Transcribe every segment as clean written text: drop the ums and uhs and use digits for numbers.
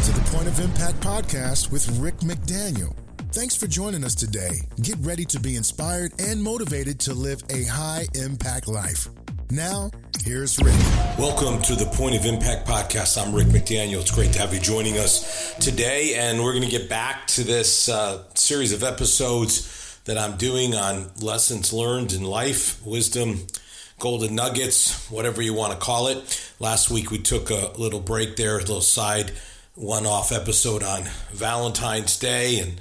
to the Point of Impact podcast with Rick McDaniel. Thanks for joining us today. Get ready to be inspired and motivated to live a high-impact life. Now, here's Rick. Welcome to the Point of Impact podcast. I'm Rick McDaniel. It's great to have you joining us today, and we're going to get back to this series of episodes that I'm doing on lessons learned in life, wisdom, golden nuggets, whatever you want to call it. Last week we took a little break there, a little side one-off episode on Valentine's Day and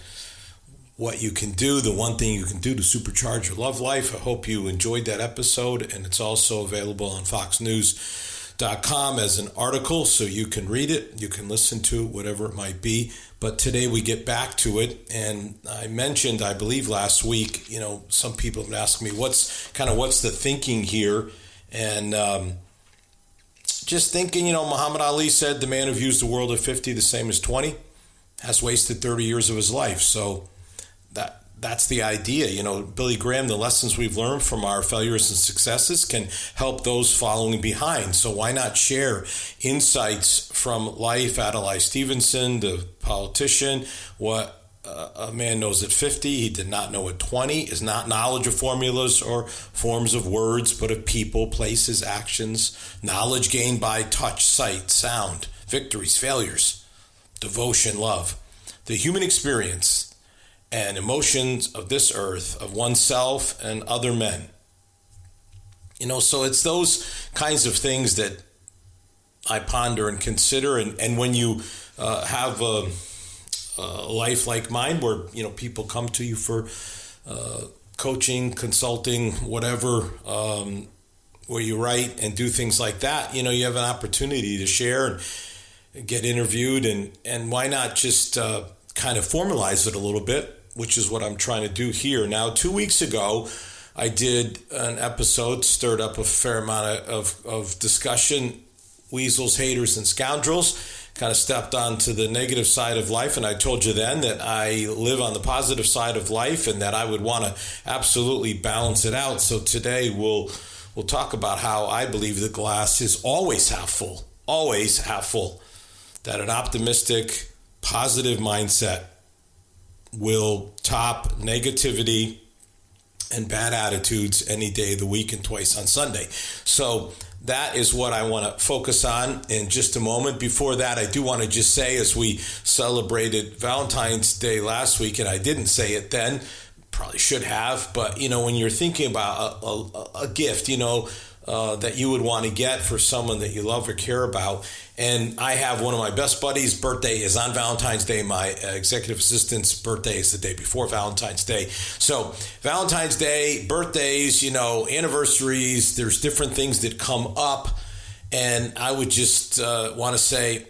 what you can do, the one thing you can do to supercharge your love life. I hope you enjoyed that episode, and it's also available on foxnews.com as an article, so you can read it, you can listen to it, whatever it might be. But today we get back to it, and I mentioned, I believe last week, some people have been asking me what's the thinking here, and just thinking, Muhammad Ali said the man who views the world at 50 the same as 20 has wasted 30 years of his life. So that's the idea. Billy Graham, the lessons we've learned from our failures and successes can help those following behind. So why not share insights from life? Adlai Stevenson, the politician, what a man knows at 50, he did not know at 20, is not knowledge of formulas or forms of words, but of people, places, actions, knowledge gained by touch, sight, sound, victories, failures, devotion, love, the human experience and emotions of this earth, of oneself and other men. So it's those kinds of things that I ponder and consider. And when you have a life like mine, where people come to you for coaching, consulting, whatever, where you write and do things like that, you have an opportunity to share and get interviewed, and why not just kind of formalize it a little bit, which is what I'm trying to do here. Now, 2 weeks ago, I did an episode, stirred up a fair amount of discussion, weasels, haters, and scoundrels. Kind of stepped onto the negative side of life, and I told you then that I live on the positive side of life and that I would want to absolutely balance it out. So today we'll talk about how I believe the glass is always half full, that an optimistic, positive mindset will top negativity and bad attitudes any day of the week and twice on Sunday. So that is what I want to focus on in just a moment. Before that, I do want to just say, as we celebrated Valentine's Day last week, and I didn't say it then, probably should have, but when you're thinking about a gift, that you would want to get for someone that you love or care about. And I have one of my best buddies' birthday is on Valentine's Day. My executive assistant's birthday is the day before Valentine's Day. So Valentine's Day, birthdays, anniversaries, there's different things that come up. And I would just want to say,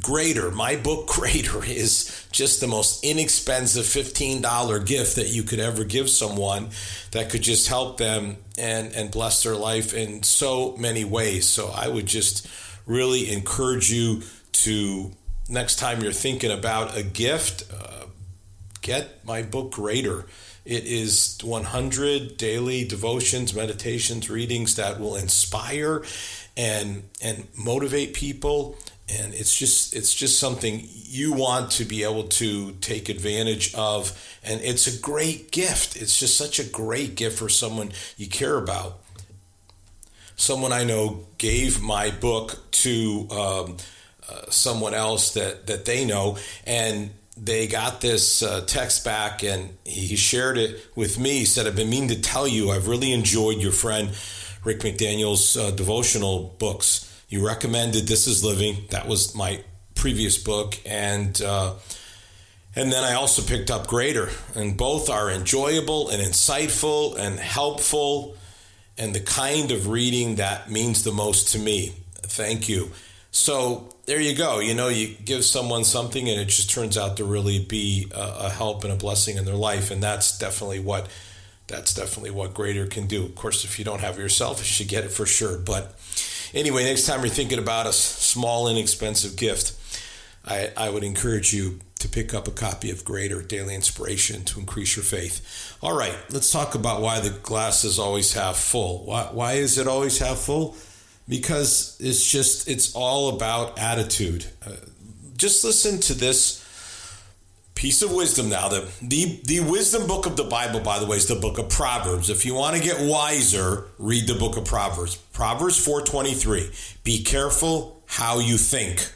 Greater, my book Greater, is just the most inexpensive $15 gift that you could ever give someone that could just help them and bless their life in so many ways. So I would just really encourage you to, next time you're thinking about a gift, get my book Greater. It is 100 daily devotions, meditations, readings that will inspire and motivate people. And it's just something you want to be able to take advantage of. And it's a great gift. It's just such a great gift for someone you care about. Someone I know gave my book to someone else that they know, and they got this text back, and he shared it with me. He said, "I've been meaning to tell you, I've really enjoyed your friend Rick McDaniel's devotional books. You recommended This Is Living." That was my previous book. And then I also picked up Greater. And both are enjoyable and insightful and helpful and the kind of reading that means the most to me. Thank you. So there you go. You give someone something and it just turns out to really be a help and a blessing in their life. And that's definitely what Greater can do. Of course, if you don't have it yourself, you should get it for sure. But anyway, next time you're thinking about a small, inexpensive gift, I would encourage you to pick up a copy of Greater, Daily Inspiration to Increase Your Faith. All right, let's talk about why the glass is always half full. Why is it always half full? Because it's all about attitude. just listen to this piece of wisdom now. The wisdom book of the Bible, by the way, is the book of Proverbs. If you want to get wiser, read the book of Proverbs. Proverbs 4:23. Be careful how you think.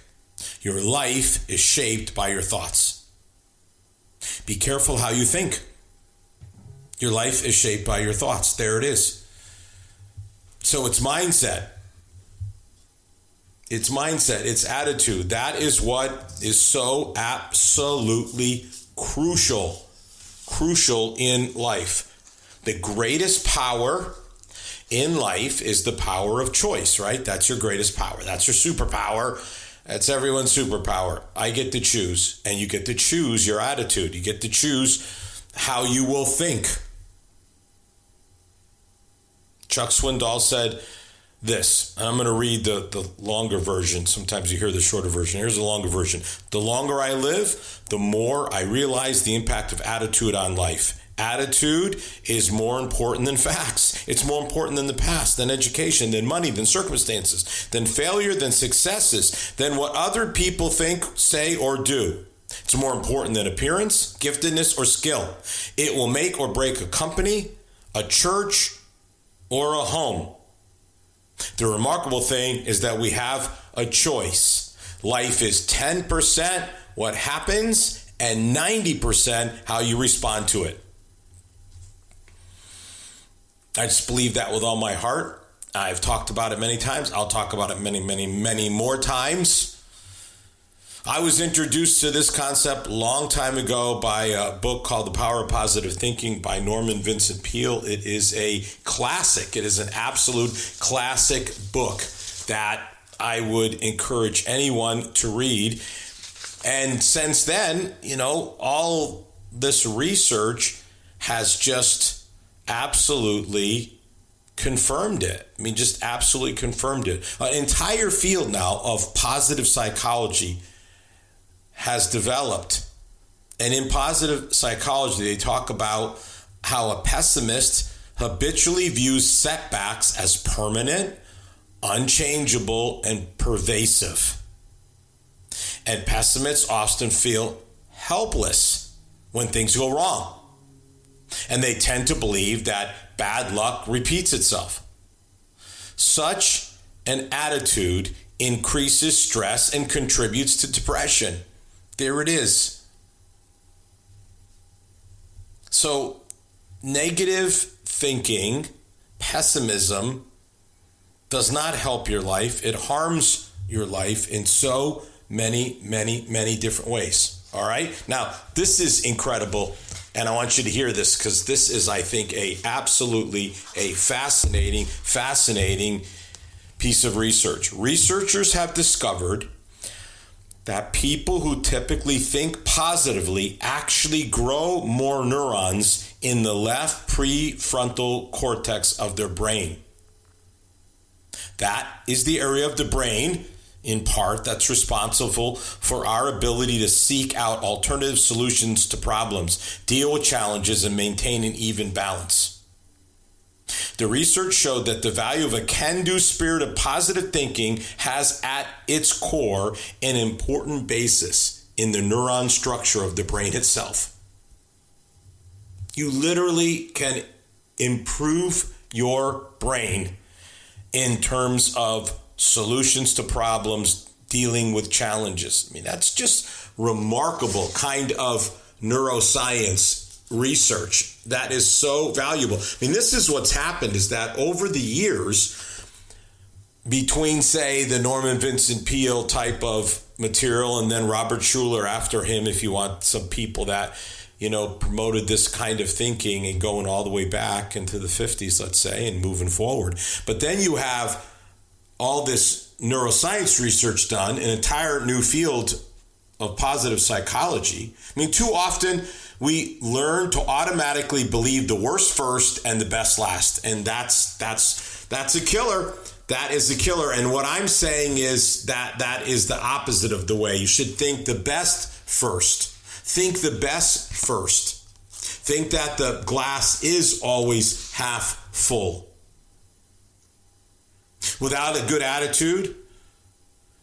Your life is shaped by your thoughts. Be careful how you think. Your life is shaped by your thoughts. There it is. So it's mindset. It's mindset. It's attitude. That is what is so absolutely crucial in life. The greatest power in life is the power of choice, right? That's your greatest power. That's your superpower. That's everyone's superpower. I get to choose, and you get to choose your attitude. You get to choose how you will think. Chuck Swindoll said this, and I'm going to read the longer version. Sometimes you hear the shorter version. Here's the longer version. The longer I live, the more I realize the impact of attitude on life. Attitude is more important than facts. It's more important than the past, than education, than money, than circumstances, than failure, than successes, than what other people think, say, or do. It's more important than appearance, giftedness, or skill. It will make or break a company, a church, or a home. The remarkable thing is that we have a choice. Life is 10% what happens and 90% how you respond to it. I just believe that with all my heart. I've talked about it many times. I'll talk about it many, many, many more times. I was introduced to this concept a long time ago by a book called The Power of Positive Thinking by Norman Vincent Peale. It is a classic. It is an absolute classic book that I would encourage anyone to read. And since then, all this research has just absolutely confirmed it. I mean, just absolutely confirmed it. An entire field now of positive psychology has developed. And in positive psychology, they talk about how a pessimist habitually views setbacks as permanent, unchangeable, and pervasive. And pessimists often feel helpless when things go wrong. And they tend to believe that bad luck repeats itself. Such an attitude increases stress and contributes to depression. There it is. So, negative thinking, pessimism, does not help your life. It harms your life in so many, many, many different ways. All right? Now, this is incredible. And I want you to hear this because this is, I think, absolutely a fascinating piece of research. Researchers have discovered that people who typically think positively actually grow more neurons in the left prefrontal cortex of their brain. That is the area of the brain, in part, that's responsible for our ability to seek out alternative solutions to problems, deal with challenges, and maintain an even balance. The research showed that the value of a can-do spirit of positive thinking has at its core an important basis in the neuron structure of the brain itself. You literally can improve your brain in terms of solutions to problems, dealing with challenges. I mean, that's just remarkable kind of neuroscience research that is so valuable. I mean, this is what's happened is that over the years, between, say, the Norman Vincent Peale type of material and then Robert Schuller after him, if you want some people that, promoted this kind of thinking and going all the way back into the 50s, let's say, and moving forward. But then you have all this neuroscience research done, an entire new field of positive psychology. I mean, too often we learn to automatically believe the worst first and the best last. And that's a killer. That is a killer. And what I'm saying is that is the opposite of the way. You should think the best first. Think the best first. Think that the glass is always half full. Without a good attitude,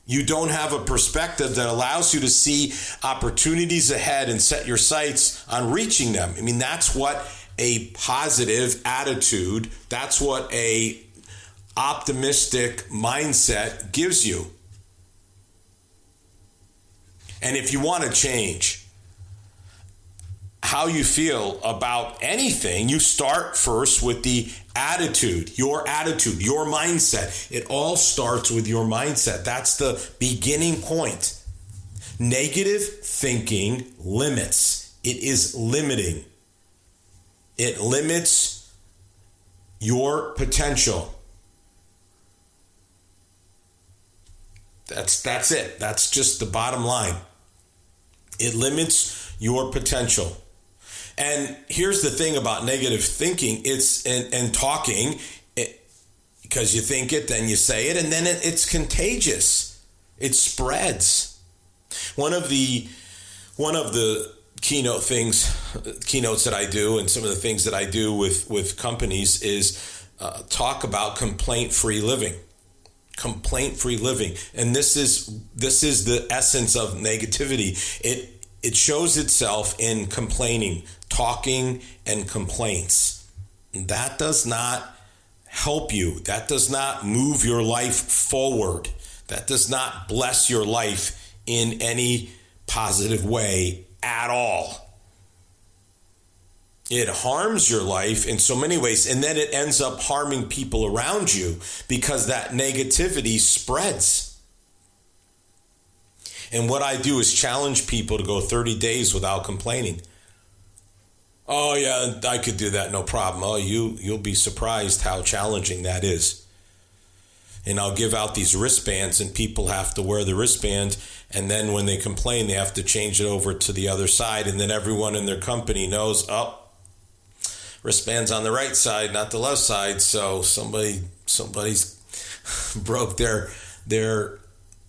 You don't have a perspective that allows you to see opportunities ahead and set your sights on reaching them. I mean, that's what a positive attitude, that's what a optimistic mindset gives you. And if you want to change how you feel about anything, you start first with the attitude, your mindset. It all starts with your mindset. That's the beginning point. Negative thinking limits. It is limiting. It limits your potential. That's it. That's just the bottom line. It limits your potential. And here's the thing about negative thinking, and talking, because you think it, then you say it, and then it's contagious. It spreads. One of the keynotes that I do, and some of the things that I do with companies is talk about complaint-free living. Complaint-free living. And this is the essence of negativity. It shows itself in complaining, talking, and complaints. That does not help you. That does not move your life forward. That does not bless your life in any positive way at all. It harms your life in so many ways, and then it ends up harming people around you because that negativity spreads. And what I do is challenge people to go 30 days without complaining. Oh yeah, I could do that, no problem. Oh, you'll be surprised how challenging that is. And I'll give out these wristbands, and people have to wear the wristband, and then when they complain, they have to change it over to the other side, and then everyone in their company knows, oh, wristband's on the right side, not the left side. So somebody's broke their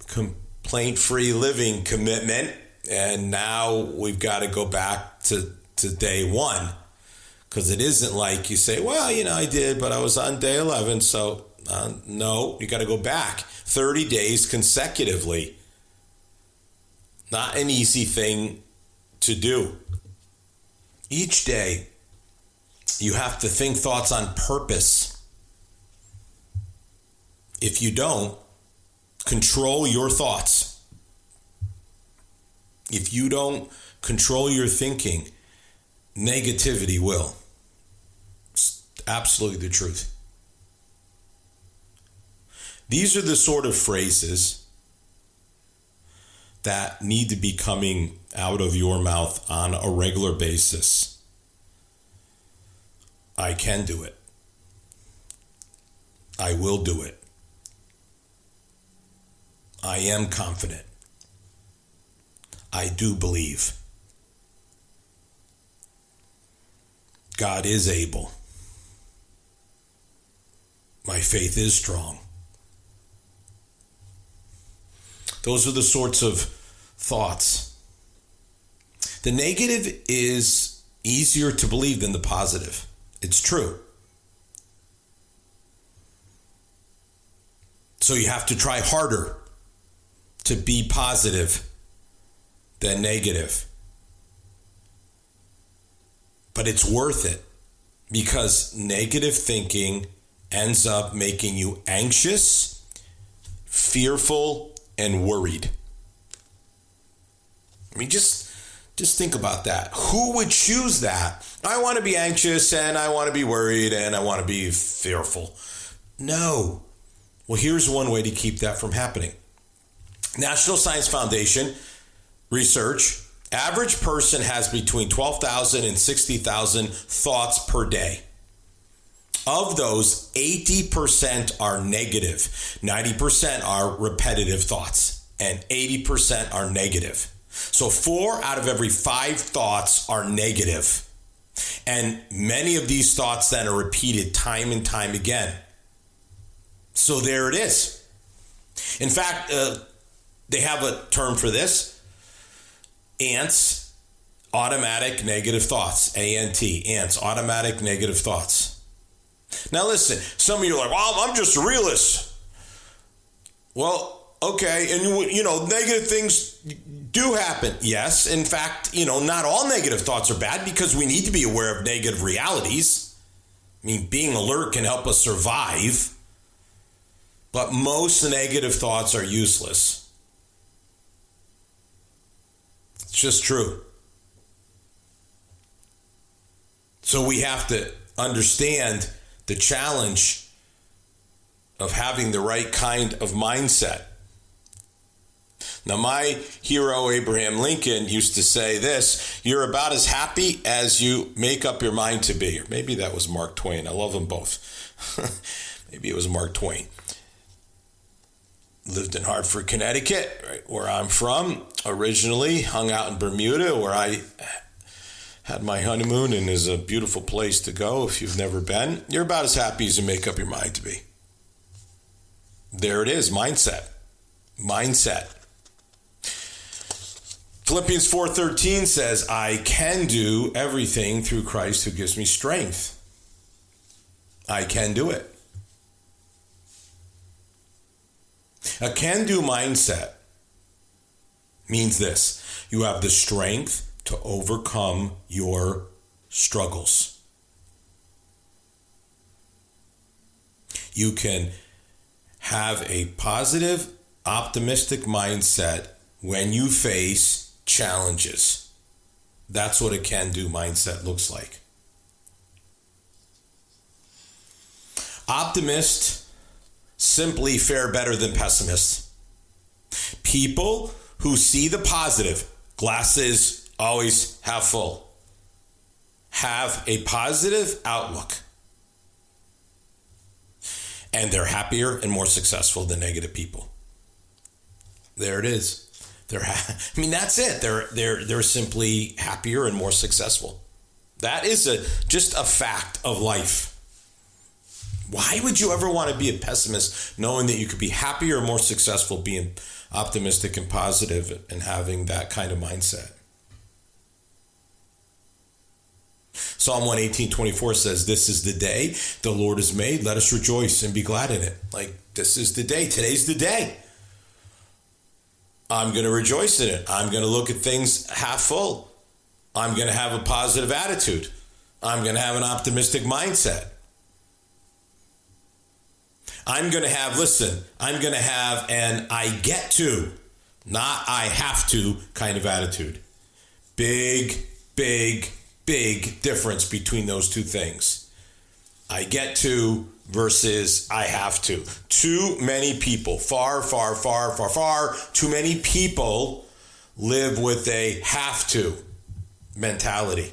complaint-free living commitment, and now we've got to go back to day one, because it isn't like you say, well, I did, but I was on day 11, so no, you got to go back 30 days consecutively. Not an easy thing to do. Each day, you have to think thoughts on purpose. If you don't, control your thoughts. If you don't control your thinking, negativity will. It's absolutely the truth. These are the sort of phrases that need to be coming out of your mouth on a regular basis. I can do it. I will do it. I am confident. I do believe. God is able. My faith is strong. Those are the sorts of thoughts. The negative is easier to believe than the positive. It's true. So you have to try harder to be positive than negative. But it's worth it, because negative thinking ends up making you anxious, fearful, and worried. I mean, just think about that. Who would choose that? I want to be anxious, and I want to be worried, and I want to be fearful. No. Well, here's one way to keep that from happening. National Science Foundation research, average person has between 12,000 and 60,000 thoughts per day. Of those, 80% are negative, 90% are repetitive thoughts, and 80% are negative. So 4 out of every 5 thoughts are negative. And many of these thoughts then are repeated time and time again. So there it is. In fact, they have a term for this. ANTS, automatic negative thoughts. ANT, ANTS, automatic negative thoughts. Now listen, some of you are like, well, I'm just a realist. Well, okay, and negative things do happen. Yes, in fact, not all negative thoughts are bad because we need to be aware of negative realities. I mean, being alert can help us survive, but most negative thoughts are useless. It's just true. So we have to understand the challenge of having the right kind of mindset. Now, my hero, Abraham Lincoln, used to say this: you're about as happy as you make up your mind to be. Or maybe that was Mark Twain. I love them both. Maybe it was Mark Twain. Lived in Hartford, Connecticut, right where I'm from originally. Hung out in Bermuda, where I had my honeymoon, and is a beautiful place to go if you've never been. You're about as happy as you make up your mind to be. There it is, mindset. Mindset. Philippians 4:13 says, I can do everything through Christ who gives me strength. I can do it. A can-do mindset means this: you have the strength to overcome your struggles. You can have a positive, optimistic mindset when you face challenges. That's what a can-do mindset looks like. Optimists simply fare better than pessimists. People who see the positive, glasses always half full, have a positive outlook, and they're happier and more successful than negative people. There it is. That's it. They're simply happier and more successful. That is just a fact of life. Why would you ever want to be a pessimist knowing that you could be happier and more successful being optimistic and positive and having that kind of mindset? Psalm 118:24 says, this is the day the Lord has made. Let us rejoice and be glad in it. Like, this is the day. Today's the day. I'm going to rejoice in it. I'm going to look at things half full. I'm going to have a positive attitude. I'm going to have an optimistic mindset. I'm going to have an I get to, not I have to kind of attitude. Big difference between those two things. I get to versus I have to. Too many people, far too many people live with a have to mentality,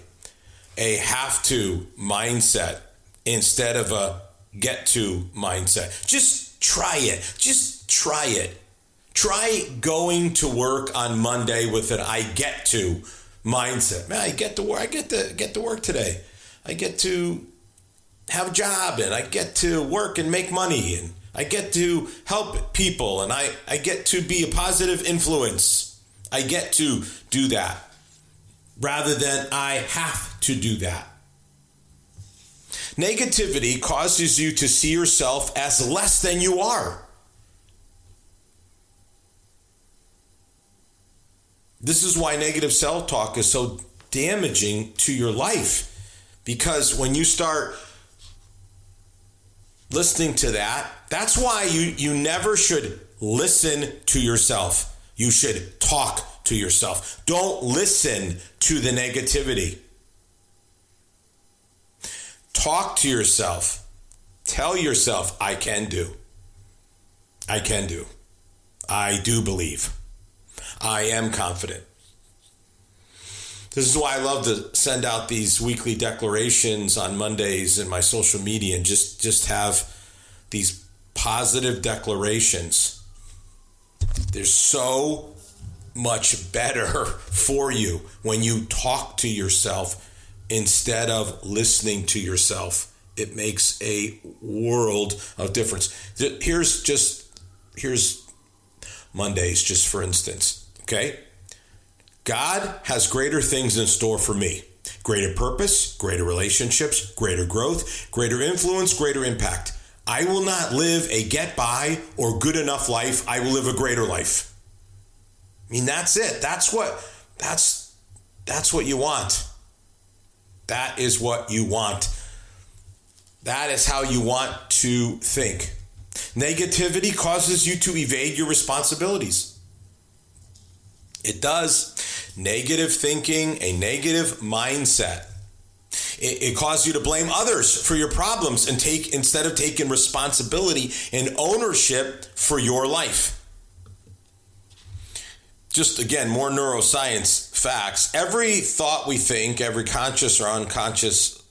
a have to mindset instead of a get to mindset. Just try it. Try going to work on Monday with an I get to mindset. Man, I get to work. I get to work today. I get to have a job, and I get to work and make money, and I get to help people, and I get to be a positive influence. I get to do that rather than I have to do that. Negativity causes you to see yourself as less than you are. This is why negative self-talk is so damaging to your life. Because when you start listening to that, that's why you never should listen to yourself. You should talk to yourself. Don't listen to the negativity. Talk to yourself. Tell yourself, I can do. I can do. I do believe. I am confident. This is why I love to send out these weekly declarations on Mondays in my social media and just have these positive declarations. They're so much better for you when you talk to yourself instead of listening to yourself. It makes a world of difference. Here's Mondays, just for instance, okay? God has greater things in store for me. Greater purpose, greater relationships, greater growth, greater influence, greater impact. I will not live a get by or good enough life. I will live a greater life. I mean, that's it. That's what you want. That is what you want. That is how you want to think. Negativity causes you to evade your responsibilities. It does. Negative thinking, a negative mindset. It causes you to blame others for your problems and instead of taking responsibility and ownership for your life. Just again, more neuroscience facts. Every thought we think, every conscious or unconscious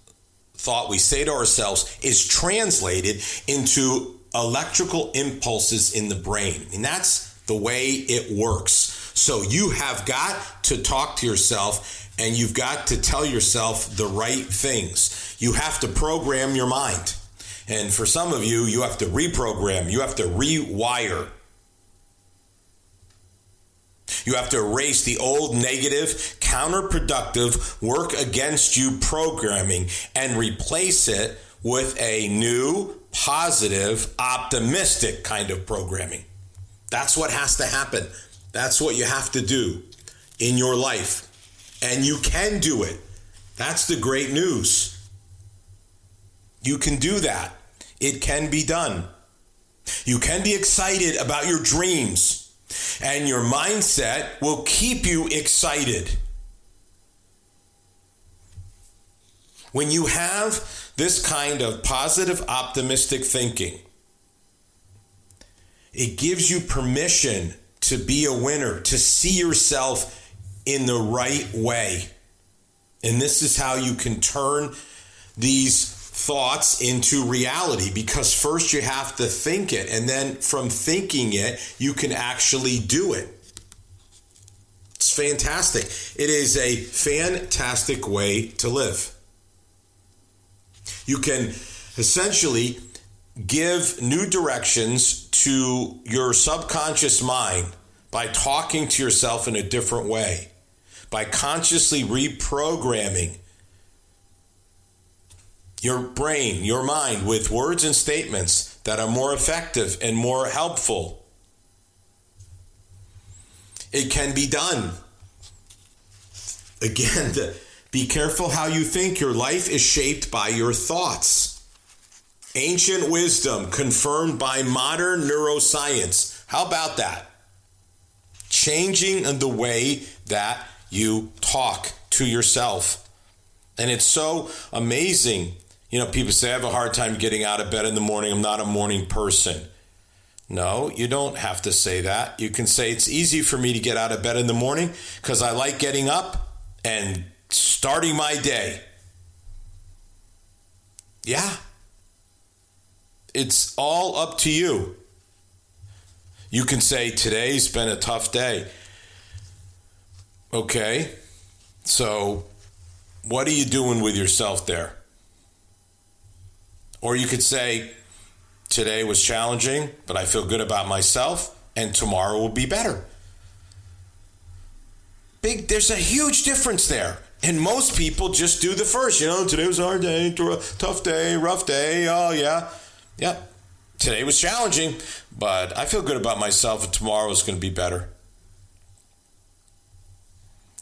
thought we say to ourselves is translated into electrical impulses in the brain. And that's the way it works. So you have got to talk to yourself and you've got to tell yourself the right things. You have to program your mind. And for some of you, you have to reprogram. You have to rewire. You have to erase the old negative, counterproductive, work against you programming and replace it with a new, positive, optimistic kind of programming. That's what has to happen. That's what you have to do in your life. And you can do it. That's the great news. You can do that. It can be done. You can be excited about your dreams. And your mindset will keep you excited. When you have this kind of positive, optimistic thinking, it gives you permission to be a winner, to see yourself in the right way. And this is how you can turn these thoughts into reality, because first you have to think it, and then from thinking it, you can actually do it. It's fantastic. It is a fantastic way to live. You can essentially give new directions to your subconscious mind by talking to yourself in a different way, by consciously reprogramming your brain, your mind with words and statements that are more effective and more helpful. It can be done. Again, be careful how you think. Your life is shaped by your thoughts. Ancient wisdom confirmed by modern neuroscience. How about that? Changing the way that you talk to yourself. And it's so amazing. You know, people say, I have a hard time getting out of bed in the morning. I'm not a morning person. No, you don't have to say that. You can say it's easy for me to get out of bed in the morning because I like getting up and starting my day. Yeah. It's all up to you. You can say, today's been a tough day. Okay, so what are you doing with yourself there? Or you could say, today was challenging, but I feel good about myself, and tomorrow will be better. There's a huge difference there. And most people just do the first. You know, today was a hard day, tough day, rough day. Oh, yeah. Yeah. Today was challenging, but I feel good about myself, and tomorrow is going to be better.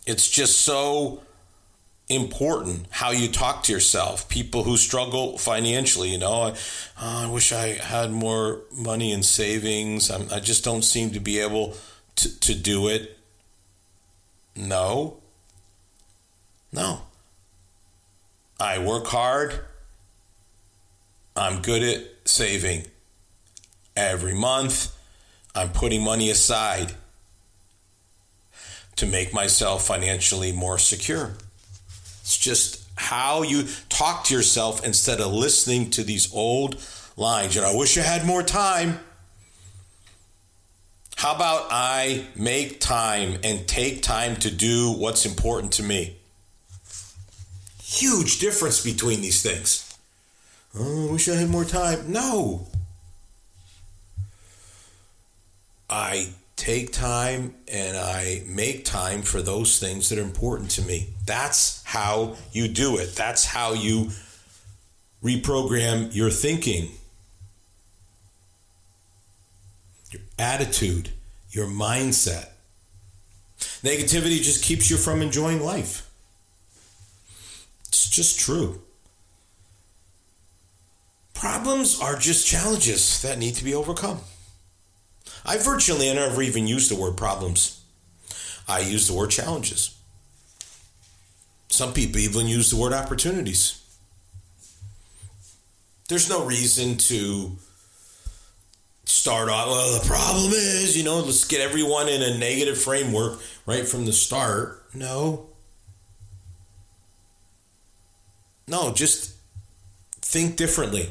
It's just so important how you talk to yourself. People who struggle financially, you know, I wish I had more money in savings. I just don't seem to be able to do it. No. I work hard. I'm good at saving. Every month, I'm putting money aside to make myself financially more secure. It's just how you talk to yourself instead of listening to these old lines. You know, I wish I had more time. How about I make time and take time to do what's important to me? Huge difference between these things. Oh, I wish I had more time. No. I take time and I make time for those things that are important to me. That's how you do it. That's how you reprogram your thinking. your attitude, your mindset. Negativity just keeps you from enjoying life. It's just true. Problems are just challenges that need to be overcome. I virtually never even use the word problems. I use the word challenges. Some people even use the word opportunities. There's no reason to start off, well, the problem is, let's get everyone in a negative framework right from the start. No, just think differently.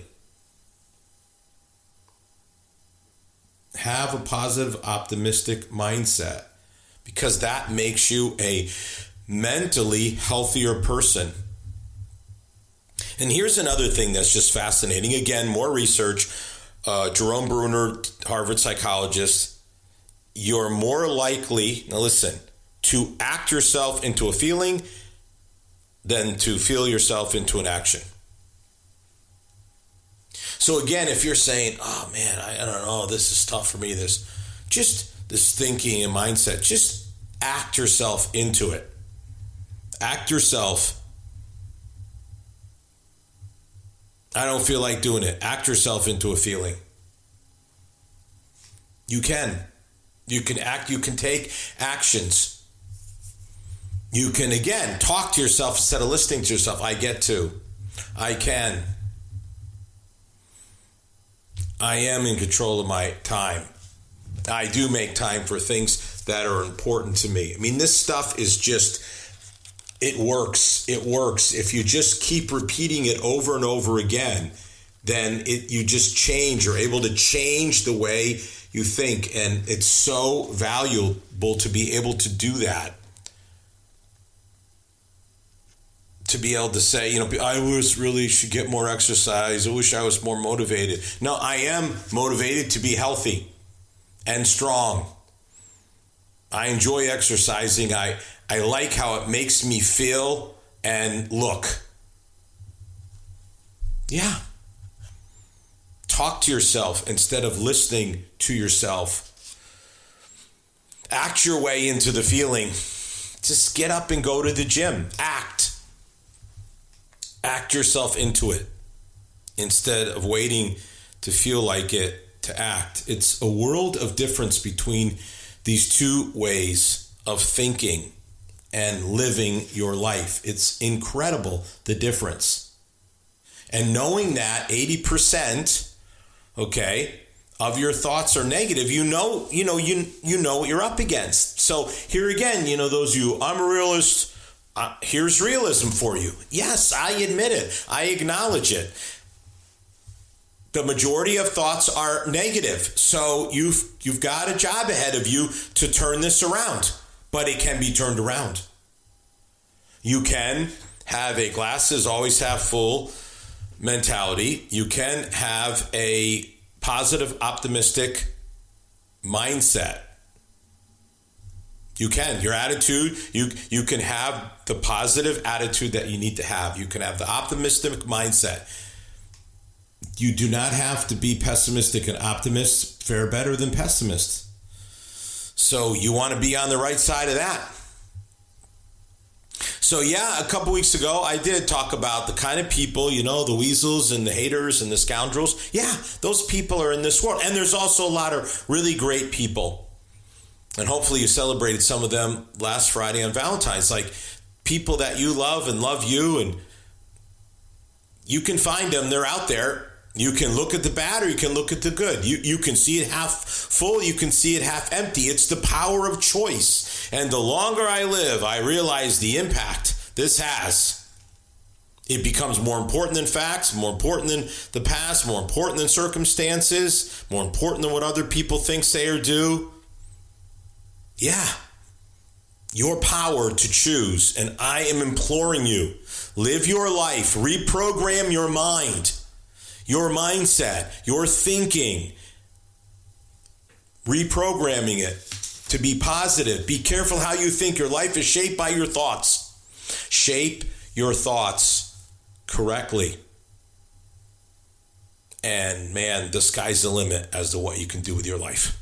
Have a positive, optimistic mindset, because that makes you a mentally healthier person. And here's another thing that's just fascinating. Again, more research. Jerome Bruner, Harvard psychologist, you're more likely, now listen, to act yourself into a feeling than to feel yourself into an action. So again, if you're saying, oh man, I don't know, this is tough for me, this thinking and mindset, just act yourself into it. Act yourself. I don't feel like doing it. Act yourself into a feeling. You can. You can act. You can take actions. You can, again, talk to yourself instead of listening to yourself. I get to. I can. I am in control of my time. I do make time for things that are important to me. I mean, this stuff is just, it works. It works. If you just keep repeating it over and over again, then you just change. You're able to change the way you think. And it's so valuable to be able to do that. To be able to say, I really should get more exercise. I wish I was more motivated. No, I am motivated to be healthy and strong. I enjoy exercising. I like how it makes me feel and look. Yeah. Talk to yourself instead of listening to yourself. Act your way into the feeling. Just get up and go to the gym. Act yourself into it instead of waiting to feel like it to act. It's a world of difference between these two ways of thinking and living your life. It's incredible, the difference. And knowing that 80%, of your thoughts are negative, you know what you're up against. So here again, those of you, I'm a realist. Here's realism for you. Yes, I admit it. I acknowledge it. The majority of thoughts are negative. So you've got a job ahead of you to turn this around, but it can be turned around. You can have a glasses always half full mentality. You can have a positive, optimistic mindset. You can. Your attitude, you can have the positive attitude that you need to have. You can have the optimistic mindset. You do not have to be pessimistic and optimists fare better than pessimists. So you want to be on the right side of that. So a couple weeks ago, I did talk about the kind of people, the weasels and the haters and the scoundrels. Yeah, those people are in this world. And there's also a lot of really great people. And hopefully you celebrated some of them last Friday on Valentine's, like people that you love and love you, and you can find them. They're out there. You can look at the bad or you can look at the good. You can see it half full. You can see it half empty. It's the power of choice. And the longer I live, I realize the impact this has. It becomes more important than facts, more important than the past, more important than circumstances, more important than what other people think, say, or do. Yeah, your power to choose. And I am imploring you, live your life, reprogram your mind, your mindset, your thinking, reprogramming it to be positive. Be careful how you think. Your life is shaped by your thoughts. Shape your thoughts correctly. And man, the sky's the limit as to what you can do with your life.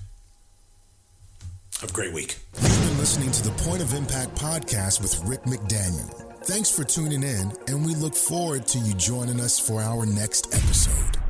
Have a great week. You've been listening to the Point of Impact podcast with Rick McDaniel. Thanks for tuning in, and we look forward to you joining us for our next episode.